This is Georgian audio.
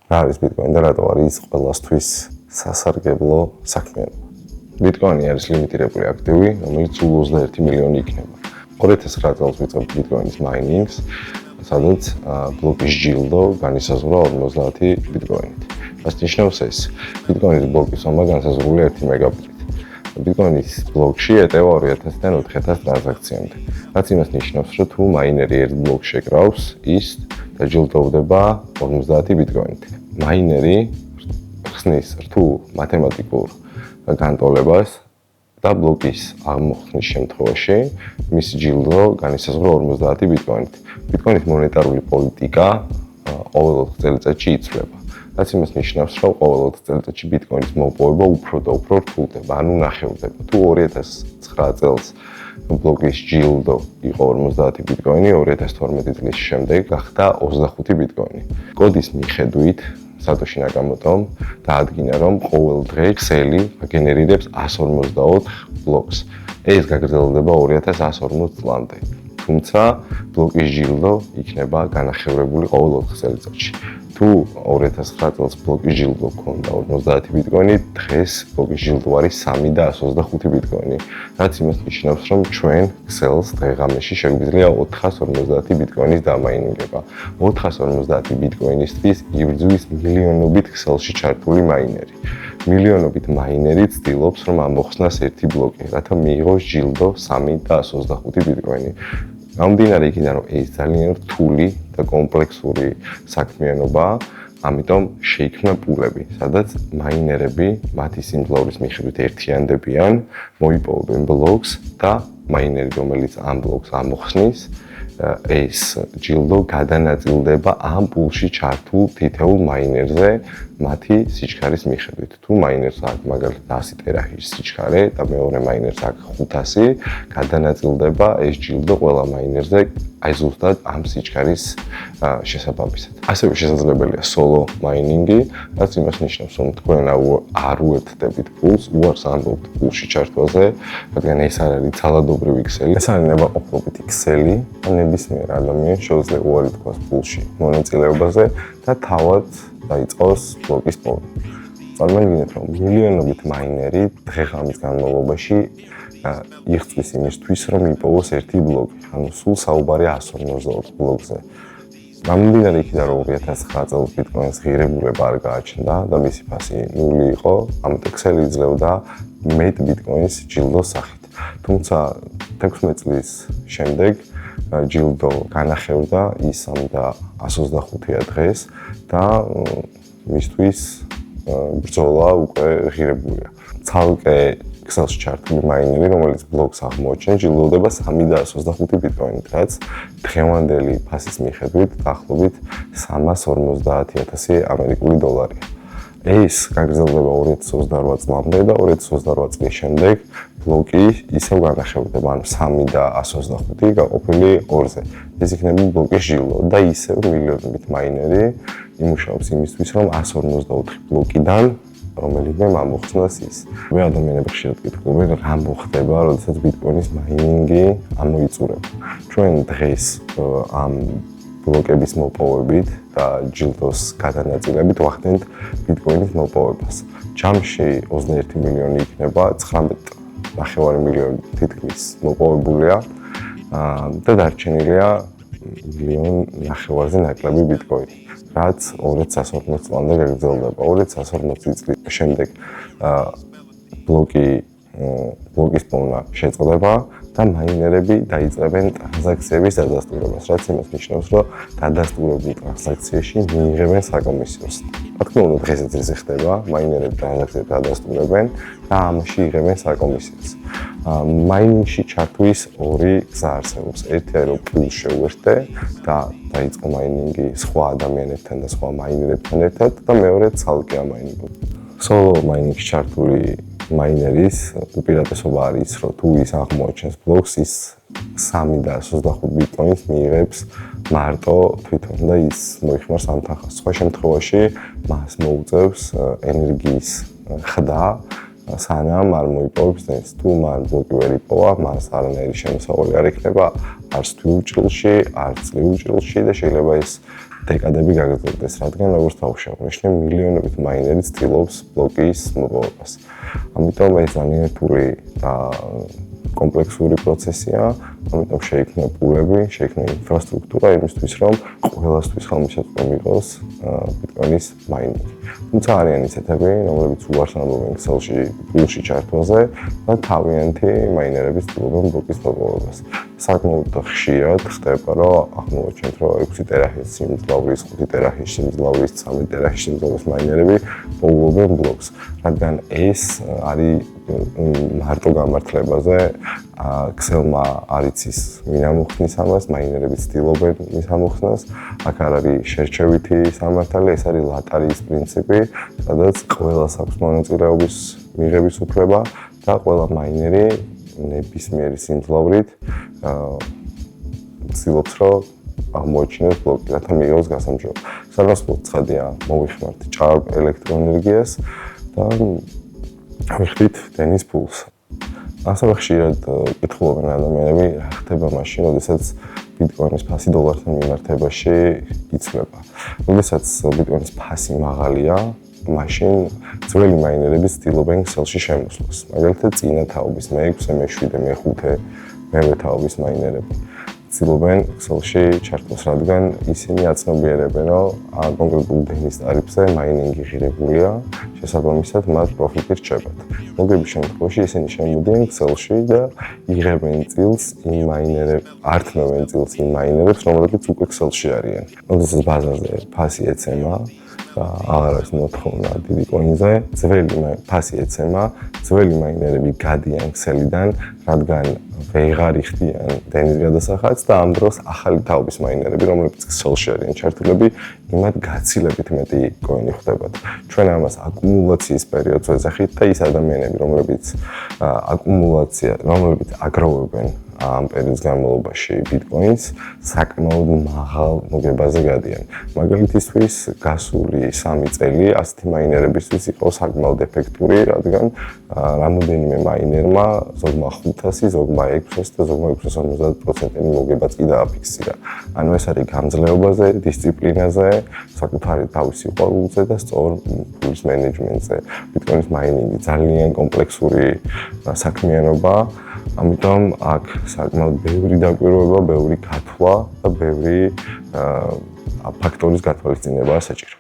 რა არის ბიტკოინი და რატო არის ყველასთვის სასარგებლო საქმიანობა. ბიტკოინი არის ლიმიტირებული აქტივი, რომელიც სულ 21 მილიონი იქნება. 2009 წელს ვიწყებთ ბიტკოინის მაინინგს, სადაც ბლოკის ჯილდო განისაზღვრა 50 ბიტკოინით. რაც ნიშნავს ეს, ბიტკოინის ბლოკის ზომა განსაზღვრულია 1 მეგაბიტით. ბიტკოინის ბლოკში ეტევა 2000-დან 4000 ტრანზაქციამდე. რაც იმას ნიშნავს, რომ თუ მაინერი ერთ ბლოკს შეკრავს, ის დაჯილდოვდება 50 ბიტკოინით. მაინერი ხსნის რთულ მათემატიკურ განტოლებას და ბლოკის აღმოხსნის შემთხვევაში მისი ჯილდო განისაზღვრა 50 ბიტკოინით. ბიტკოინის მონეტარული პოლიტიკა ყოველ 4 წელიწადში იცვლება. რაც იმას ნიშნავს, რომ ყოველ 4 წელიწადში ბიტკოინის მოპოვება უფრო და უფრო რთულდება, ანუ ნახევრდება. თუ 2009 წელს ბლოკის ჯილდო იყო 50 ბიტკოინი, 2012 წლის შემდეგ გახდა 25 ბიტკოინი. კოდის მიხედვით სატოში ნაკამოტომ დაადგინა, რომ ყოველ დღე ქსელი გენერირებს 154 ბლოკს. ეს გაგრძელდება 2140 წლამდე. თუმცა ბლოკის ჯილდო იქნება განახევრებული ყოველ 4 წელიწადში. თუ 2009 წელს ბლოკის ჯილდო ჰქონდა 50 ბიტკოინი, დღეს ბლოკის ჯილდო არის 3 და 125 ბიტკოინი. რაც იმას ნიშნავს, რომ ჩვენ ქსელს დღე-ღამეში შეგვიძლია 450 ბიტკოინის დამაინინგება. 450 ბიტკოინისთვის იბრძვის მილიონობით ქსელში ჩართული მაინერი. მილიონობით მაინერი ცდილობს, რომ ამოხსნას ერთი ბლოკი, რათა მიიღოს ჯილდო 3 და 125 ბიტკოინი. გამომდინარე იქიდან, რომ ეს ძალიან რთული და კომპლექსური საქმიანობაა, ამიტომ შეიქმნა პულები, სადაც მაინერები მათი სიმძლავრის მიხედვით ერთიანდებიან, მოიპოვებენ ბლოკს და მაინერი, რომელიც ამ ბლოკს ამოხსნის, ეს ჯილდო გადანაწილდება ამ პულში ჩართულ თითოეულ მაინერზე მათი სიჩქარის მიხედვით. თუ მაინერს აქვს მაგალითად 100 ტერაჰის სიჩქარე და მეორე მაინერს აქვს 500, გადანაწილდება ეს ჯილდო ყველა მაინერზე აი ზუსტად ამ სიჩქარის შესაბამისად. ასევე შესაძლებელია სოლო მაინინგი, რაც იმას ნიშნავს, რომ თქვენ არ უერთდებით პულს, უარს ამბობთ პულში ჩართვაზე, რადგან ეს არ არის ძალადობრივი ქსელი. ეს არის ნებაყოფლობითი ქსელი, ნებისმიერ ადამიანს შეუძლია უარი თქვას პულში მონაწილეობაზე და თავად დაიწყოს ბლოკის პოვნა. წარმოიდგინეთ, რომ მილიონობით მაინერი დღე-ღამის განმავლობაში იღწვის იმისთვის, რომ იპოვოს ერთი ბლოკი, ანუ სულ საუბარია 152 ბლოკზე. გამომდინარე იქიდან, რომ 2009 წელს ბიტკოინის ღირებულება არ გააჩნდა და მისი ფასი 0 იყო, ამიტომ ქსელი იძლეოდა მეტ ბიტკოინის ჯილდოს სახით. თუმცა 16 წლის შემდეგ ჯილდო განახევრდა ის 3 და 125-ია დღეს და მისთვის ბრძოლა უკვე ღირებულია. ცალკე ქსელში ჩართული მაინერი, რომელიც ბლოკს აღმოაჩენს, ჯილდოვდება 3 და 125 ბიტკოინით, რაც დღევანდელი ფასის მიხედვით დაახლოებით 350,000 ამერიკული დოლარია. ეს გაგრძელდება 2028 წლამდე და 2028 წლის შემდეგ ბლოკი ისევ განახევრდება, ანუ 3 და 125 გაყოფილი 2-ზე. ეს იქნება ბლოკის ჯილდო და ისევ მილიონობით მაინერი იმუშაობს იმისთვის, რომ 154 ბლოკიდან რომელიმე ამოხსნას ის. მე ადამიანები ხშირად კითხულობენ, რა მოხდება, როდესაც ბიტკოინის მაინინგი ამოიწურება. ჩვენ დღეს ამ ბლოკების მოპოვებით და ჯილდოს გადანაწილებით ვახდენთ ბიტკოინის მოპოვებას. ჯამში 21 მილიონი იქნება, 19,5 მილიონი თითქმის მოპოვებულია და დარჩენილია 1,5 ნაკლები ბიტკოინი. რაც 2040 წლამდე გაგრძელდება. 2040 წლის შემდეგ ბლოკის პოვნა შეწყდება და მაინერები დაიწყებენ ტრანზაქციების დადასტურებას, რაც იმას ნიშნავს, რომ დადასტურებულ ტრანზაქციაში მიიღებენ საკომისიოს. რა თქმა უნდა, დღესაც ეს ხდება, მაინერები ტრანზაქციებს დადასტურებენ და ამაში იღებენ საკომისიოს. მაინინგში ჩართვის ორი გზა არსებობს. ერთი არის, რომ პულს შეუერთდე და დაიწყო მაინინგი სხვა ადამიანებთან და სხვა მაინერებთან ერთად და მეორე ცალკე ამაინინგო. სოლო მაინინგში ჩართული მაინერის უპირატესობა არის, რომ თუ ის აღმოაჩენს ბლოკს, ის 3 და 125 ბიტკოინს მიიღებს მარტო თვითონ და ის მოიხმარს ამ თანხას. სხვა შემთხვევაში მას მოუწევს ენერგიის ხდა, სანამ არ მოიპოვებს ეს. თუ მან ბლოკი ვერ იპოვა, მას არანაირი შემოსავალი არ იქნება არც თბილ ჭრილში, არც წლივ ჭრილში და შეიძლება ეს დეკადები გაგრძელდეს, რადგან როგორც თავშეავნიშნე, მილიონობით მაინერი ცდილობს ბლოკის მოპოვებას. ამიტომ ეს ძალიან რთული და კომპლექსური პროცესია, ამიტომ შეიქმნა პულები, შეიქმნა ინფრასტრუქტურა იმისთვის, რომ ყველასთვის ხელმისაწვდომი იყოს ბიტკოინის მაინინგი. თუმცა არიან ისეთები, რომლებიც უარს ამბობენ ქსელში პულში ჩართვაზე და თავიანთი მაინერები ცდილობენ ბლოკის მოპოვებას. საკმაოდ ხშირად ხდება, რომ აღმოვაჩენთ, რომ 6 ტერაჰერცის სიმძლავრის, 5 ტერაჰერცის სიმძლავრის, 13 ტერაჰერცის სიმძლავრის მაინერები პოულობენ ბლოკს, რადგან ეს არის მარტო გამართლებაზე ქსელმა არ იცის ვინ ამოხსნის ამას, მაინერები ცდილობენ მის ამოხსნას, აქ არ არის შერჩევითი სამართალი, ეს არის ლატარიის პრინციპი, სადაც ყველას აქვს მონაწილეობის მიღების უფლება და ყველა მაინერი ნებისმიერი სიმძლავრით ცდილობს, რომ აღმოაჩინოს ბლოკი, რათა მიიღოს გასამჯობ. სანაცვლოდ ცხადია, მოვიხმართ ჭარბ ელექტროენერგიას და ვიხდით დენის პულს. ასევე ხშირად კითხულობენ ადამიანები, რა ხდება მაშინ, როდესაც ბიტკოინის ფასი დოლართან მიმართებაში იცვლება. როდესაც ბიტკოინის ფასი მაღალია, მაშინ ძველი მაინერები ცდილობენ ქსელში შემოსვლას. მაგალითად, წინა თაობის მე-6, მე-7, მე-5, მერვე თაობის მაინერები ცდილობენ ქსელში ჩართვას, რადგან ისინი აცნობიერებენ, რომ კონკრეტულ დენის ტარიფზე მაინინგი ღირებულია, შესაბამისად მათ პროფიტი რჩებათ. მოგების შემთხვევაში ისინი შემოდიან ქსელში და იღებენ წილს იმ მაინერებს, ართმევენ წილს იმ მაინერებს, რომლებიც უკვე ქსელში არიან. როდესაც ბაზარზე ფასი ეცემა და აღარ არის მოთხოვნა დიდი კოინზე, ფასი ეცემა, ძველი მაინერები გადიან ქსელიდან, რადგან ვეღარ იხდიან დენის გადასახადს და ამ დროს ახალი თაობის მაინერები, რომლებიც ქსელში არიან ჩართულები, იმათ გაცილებით მეტი კოინი ხვდებათ. ჩვენ ამას აკუმულაციის პერიოდს ვეძახით და ის ადამიანები, რომლებიც აგროვებენ ამ პერიოდის განმავლობაში ბიტკოინს, საკმაოდ მაღალ მოგებაზე გადიან. მაგალითისთვის, გასული 3 წელი ასეთი მაინერებისთვის იყო საკმაოდ ეფექტური, რადგან რამოდენიმე მაინერმა ზოგმა 500, ზოგმა 600 და ზოგმა 650% მოგებაც კი დააფიქსირა. ანუ ეს არის გამძლეობაზე, დისციპლინაზე, საკუთარი თავის სიყვარულზე და სწორ ფულის მენეჯმენტზე. ბიტკოინის მაინინგი ძალიან კომპლექსური საქმიანობა, ამიტომ აქ საკმაოდ ბევრი დაკვირვება, ბევრი გათვლა და ბევრი ფაქტორის გათვალისწინებაა საჭირო.